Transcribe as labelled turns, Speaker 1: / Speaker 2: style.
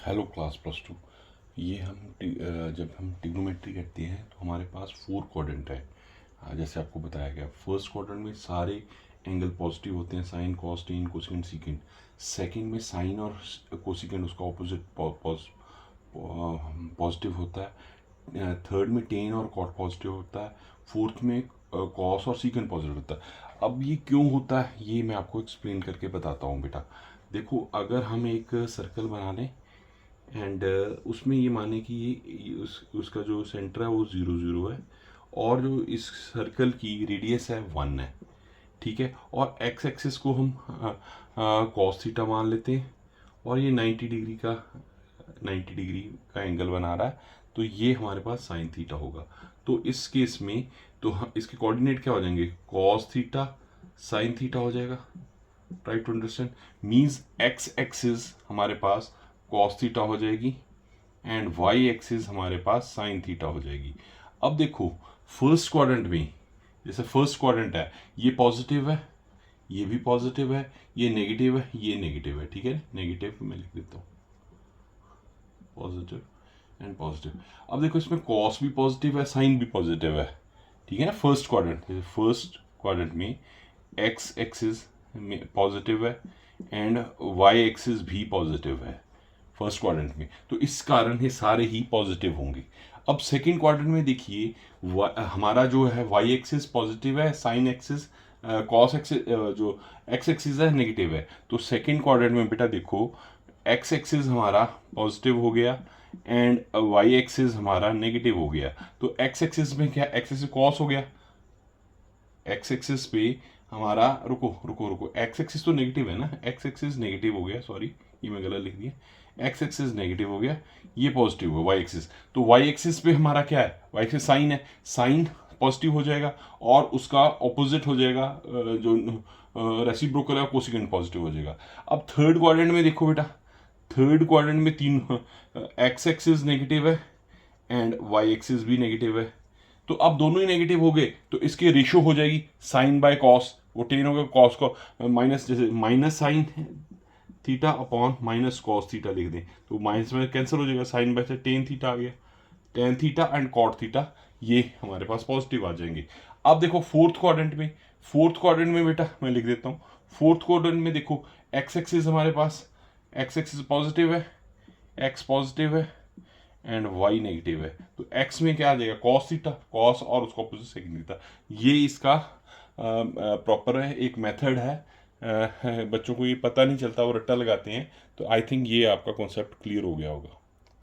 Speaker 1: Hello class +2। ये जब हम ट्रिग्नोमेट्री करते हैं तो हमारे पास 4 क्वाड्रेंट है। जैसे आपको बताया गया, फर्स्ट क्वाड्रेंट में सारे एंगल पॉजिटिव होते हैं, sine cos tan cosecant secant. Second में साइन और कोसेकेंट उसका ऑपोजिट पॉजिटिव होता है। थर्ड में टेन और कॉट पॉजिटिव होता है। फोर्थ में कॉस और सीकेंट पॉजिटिव होता है। अब ये क्यों होता है ये मैं आपको एक्सप्लेन करके बताता हूँ बेटा। देखो, अगर हम एक सर्कल बना लें एंड उसमें ये माने कि ये उसका जो सेंटर है वो 0 0 है, और जो इस सर्कल की रेडियस है 1 है, ठीक है। और एक्स एक्सिस को हम कॉस थीटा मान लेते हैं, और ये 90 डिग्री का एंगल बना रहा है, तो ये हमारे पास साइन थीटा होगा। तो इस केस में तो इसके कोऑर्डिनेट क्या हो जाएंगे, कॉस थीटा साइन थीटा हो जाएगा। Try to understand, means x axis हमारे पास कॉस थीटा हो जाएगी एंड वाई एक्सिस हमारे पास साइन थीटा हो जाएगी। अब देखो, फर्स्ट क्वाड्रेंट में, जैसे फर्स्ट क्वाड्रेंट है, ये पॉजिटिव है, ये भी पॉजिटिव है, ये नेगेटिव है, ये नेगेटिव है, ठीक है। नेगेटिव मैं लिख देता हूँ, पॉजिटिव एंड पॉजिटिव। अब देखो, इसमें कॉस भी पॉजिटिव है, साइन भी पॉजिटिव है, ठीक है ना। फर्स्ट क्वाड्रेंट में एक्स एक्सिस में पॉजिटिव है एंड वाई एक्सिस भी पॉजिटिव है फर्स्ट क्वाड्रेंट में, तो इस कारण ये सारे ही पॉजिटिव होंगे। अब सेकंड क्वाड्रेंट में देखिए, हमारा जो है वाई एक्सिस पॉजिटिव है, साइन एक्सिस कॉस एक्सिस जो एक्स एक्सिस है नेगेटिव है। तो सेकंड क्वाड्रेंट में बेटा देखो, एक्स एक्सिस हमारा पॉजिटिव हो गया एंड वाई एक्सिस हमारा नेगेटिव हो गया। तो एक्स एक्सिस में क्या, एक्स एक्सिस कॉस हो गया, एक्स एक्सिस पे हमारा, रुको रुको रुको, एक्स एक्सिस तो नेगेटिव है ना, एक्स एक्सिस नेगेटिव हो गया, सॉरी ये मैं गलत लिख दिया। एक्स एक्सिस नेगेटिव हो गया, ये पॉजिटिव है वाई एक्सिस। तो वाई एक्सिस पे हमारा क्या है, वाई एक्सिस साइन है, साइन पॉजिटिव हो जाएगा और उसका ऑपोजिट हो जाएगा जो रेसिप्रोकल है कोसेकेंट पॉजिटिव हो जाएगा। अब थर्ड क्वाड्रेंट में देखो बेटा, थर्ड क्वाड्रेंट में तीन एक्स एक्सिस नेगेटिव है एंड वाई एक्सिस भी नेगेटिव है। तो अब दोनों ही नेगेटिव हो गए, तो इसकी रेशियो हो जाएगी साइन बाय कॉस, वो टेन हो गया, कॉस को माइनस, जैसे minus sine theta upon minus cos theta लिख दें, तो माइनस में कैंसिल हो जाएगा, साइन बाय से टेन थीटा आ गया, tan theta and cot theta, ये हमारे पास पॉजिटिव आ जाएंगे। अब देखो फोर्थ क्वाड्रेंट में बेटा मैं लिख देता हूँ, फोर्थ क्वाड्रेंट में देखो, एक्स एक्सिस हमारे पास, एक्स एक्सिस पॉजिटिव है, एक्स पॉजिटिव है एंड वाई नेगेटिव है। तो एक्स में क्या आ जाएगा, कॉस थीटा, कॉस और उसका अपोजिट सेकंड थीटा। ये इसका प्रॉपर है, एक मेथड है। बच्चों को ये पता नहीं चलता, वो रट्टा लगाते हैं। तो आई थिंक ये आपका कॉन्सेप्ट क्लियर हो गया होगा।